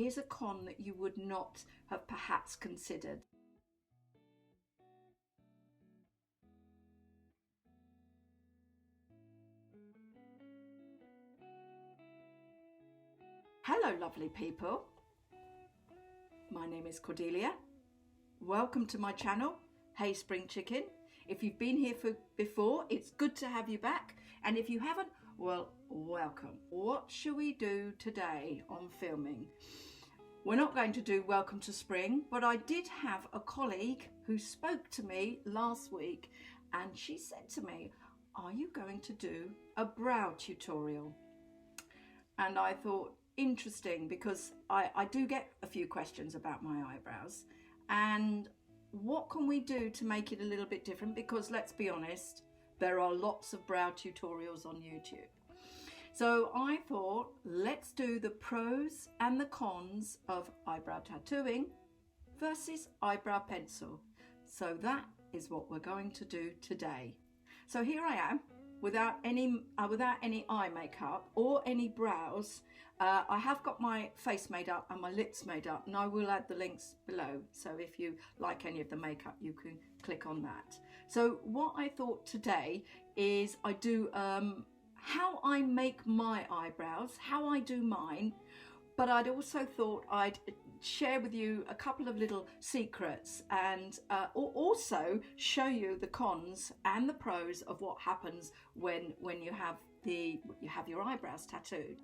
here's a con that you would not have perhaps considered. Hello lovely people, my name is Cordelia. Welcome to my channel, Hey Spring Chicken. If you've been here before, it's good to have you back, and if you haven't, well, welcome. What shall we do today on filming? We're not going to do Welcome to Spring, but I did have a colleague who spoke to me last week, and she said to me, are you going to do a brow tutorial? And I thought, interesting, because I do get a few questions about my eyebrows, and what can we do to make it a little bit different? Because let's be honest, there are lots of brow tutorials on YouTube. So I thought, let's do the pros and the cons of eyebrow tattooing versus eyebrow pencil. So that is what we're going to do today. So here I am, without any eye makeup or any brows. I have got my face made up and my lips made up, and I will add the links below. So if you like any of the makeup, you can click on that. So what I thought today is I do how I make my eyebrows, how I do mine, but I'd also thought I'd share with you a couple of little secrets, and also show you the cons and the pros of what happens when you have your eyebrows tattooed.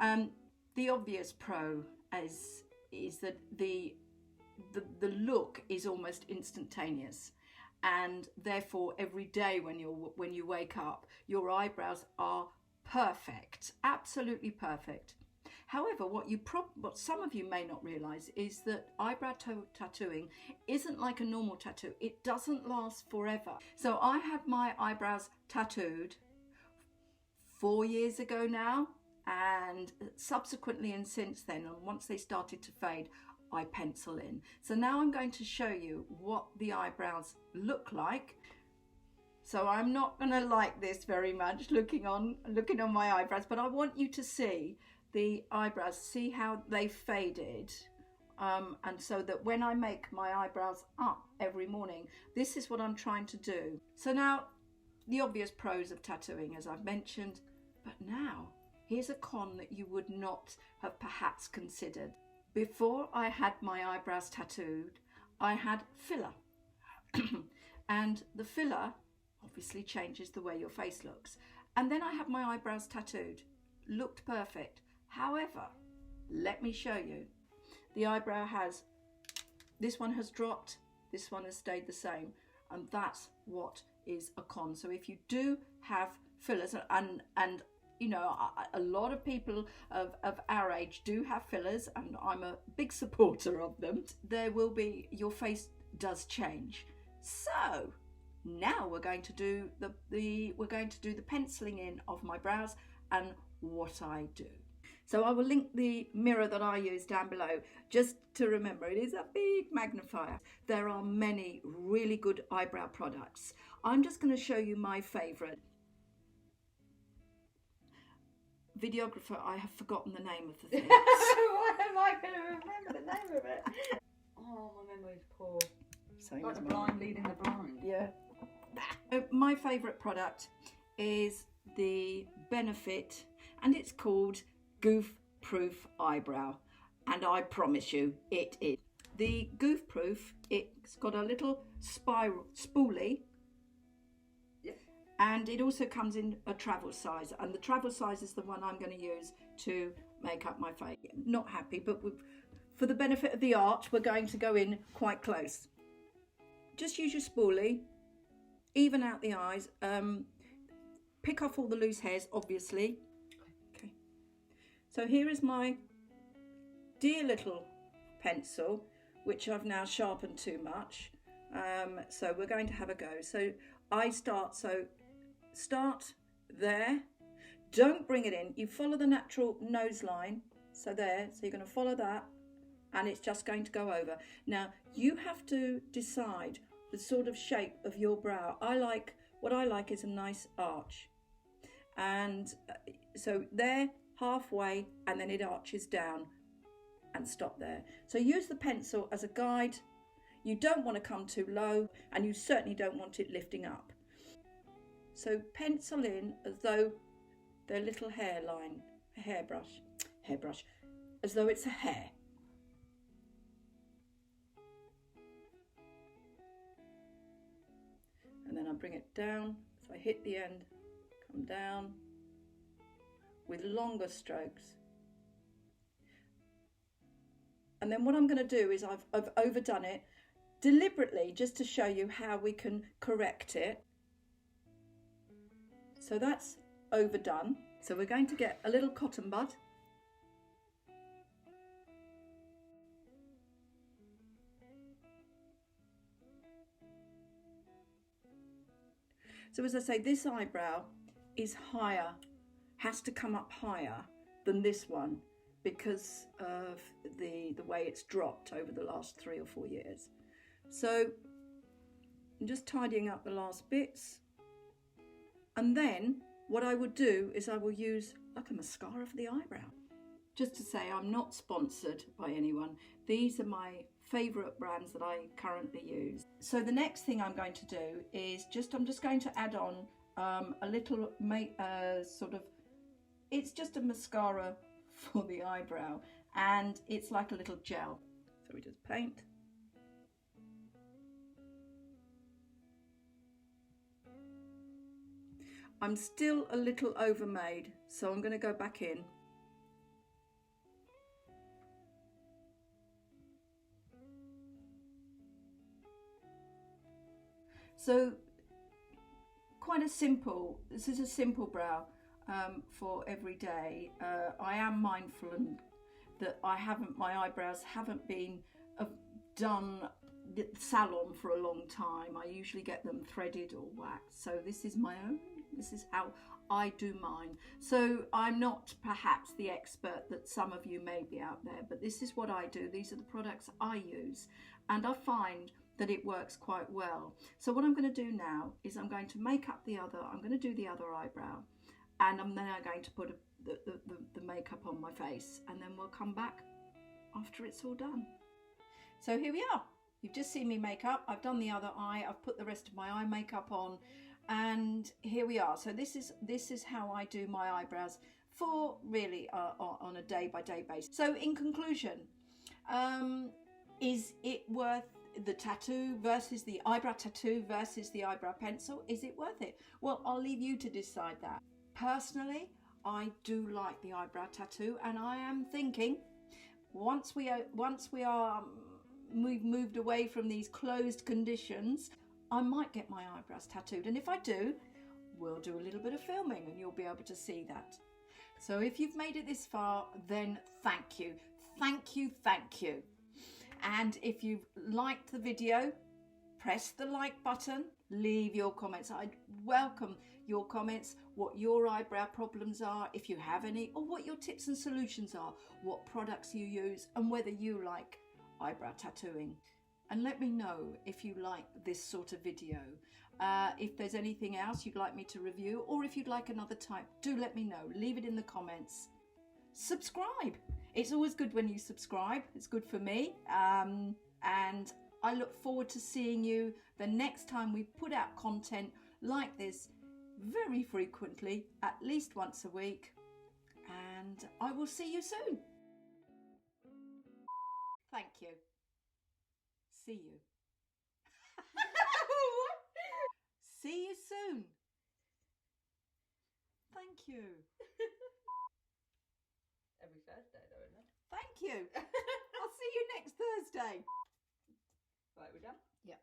The obvious pro is that the look is almost instantaneous, and therefore every day when you wake up, your eyebrows are perfect, absolutely perfect. However, what some of you may not realize is that eyebrow tattooing isn't like a normal tattoo. It doesn't last forever. So I had my eyebrows tattooed 4 years ago now, and subsequently and since then, and once they started to fade, I pencil in. So now I'm going to show you what the eyebrows look like. So I'm not going to like this very much looking on my eyebrows, but I want you to see the eyebrows, see how they faded, and so that when I make my eyebrows up every morning, this is what I'm trying to do. So now, the obvious pros of tattooing, as I've mentioned, but now here's a con that you would not have perhaps considered. Before I had my eyebrows tattooed, I had filler, and the filler obviously changes the way your face looks. And then I had my eyebrows tattooed, looked perfect. However, let me show you. The eyebrow this one has dropped, this one has stayed the same, and that's what is a con. So if you do have fillers, and you know, a lot of people of our age do have fillers, and I'm a big supporter of them, your face does change. So now we're going to do the penciling in of my brows and what I do. So I will link the mirror that I use down below, just to remember it is a big magnifier. There are many really good eyebrow products. I'm just going to show you my favorite. Videographer, I have forgotten the name of the thing. Why am I going to remember the name of it? Oh, my memory's poor. Same like as the mine. blind leading the blind. Yeah. My favourite product is the Benefit, and it's called Goof Proof Eyebrow, and I promise you it is. The Goof Proof, it's got a little spoolie, yeah, and it also comes in a travel size, and the travel size is the one I'm going to use to make up my face. Not happy, but for the benefit of the art, we're going to go in quite close. Just use your spoolie, even out the eyes, pick off all the loose hairs, obviously. Okay. So here is my dear little pencil, which I've now sharpened too much. So we're going to have a go. So start there. Don't bring it in. You follow the natural nose line. So there, so you're going to follow that, and it's just going to go over. Now, you have to decide the sort of shape of your brow. What I like is a nice arch. And so there, halfway, and then it arches down. and stop there. So use the pencil as a guide. You don't want to come too low, and you certainly don't want it lifting up. So pencil in as though they're little hairline, a hairbrush, as though it's a hair. And then I bring it down, so I hit the end, come down with longer strokes. And then what I'm going to do is I've overdone it deliberately just to show you how we can correct it. So that's overdone. So we're going to get a little cotton bud. So as I say, this eyebrow is higher, has to come up higher than this one because of the way it's dropped over the last 3 or 4 years. So I'm just tidying up the last bits. And then what I would do is I will use like a mascara for the eyebrow. Just to say, I'm not sponsored by anyone. These are my favourite brands that I currently use. So the next thing I'm going to do is I'm just going to add on a little it's just a mascara for the eyebrow, and it's like a little gel. So we just paint. I'm still a little overmade, so I'm going to go back in. So this is a simple brow for every day. I am mindful that my eyebrows haven't been done the salon for a long time. I usually get them threaded or waxed. So this is my own. This is how I do mine. So I'm not perhaps the expert that some of you may be out there, but this is what I do. These are the products I use, and I find that it works quite well. So what I'm going to do now is I'm going to make up I'm going to do the other eyebrow, and I'm then going to put the makeup on my face, and then we'll come back after it's all done. So here we are. You've just seen me make up. I've done the other eye. I've put the rest of my eye makeup on, and here we are. So this is how I do my eyebrows for really on a day-by-day basis. So in conclusion, is it worth the tattoo versus the eyebrow tattoo versus the eyebrow pencil? Is it worth it? Well, I'll leave you to decide that. Personally, I do like the eyebrow tattoo, and I am thinking we've moved away from these closed conditions, I might get my eyebrows tattooed, and if I do, we'll do a little bit of filming and you'll be able to see that. So if you've made it this far, then thank you. And if you've liked the video, press the like button, leave your comments. I'd welcome your comments, what your eyebrow problems are, if you have any, or what your tips and solutions are, what products you use, and whether you like eyebrow tattooing. And let me know if you like this sort of video. If there's anything else you'd like me to review, or if you'd like another type, do let me know. Leave it in the comments. Subscribe. It's always good when you subscribe. It's good for me. And I look forward to seeing you the next time we put out content like this very frequently, at least once a week. And I will see you soon. Thank you. See you. See you soon. Thank you. Every Thursday though, isn't it? Thank you. I'll see you next Thursday. Right, we're done? Yep.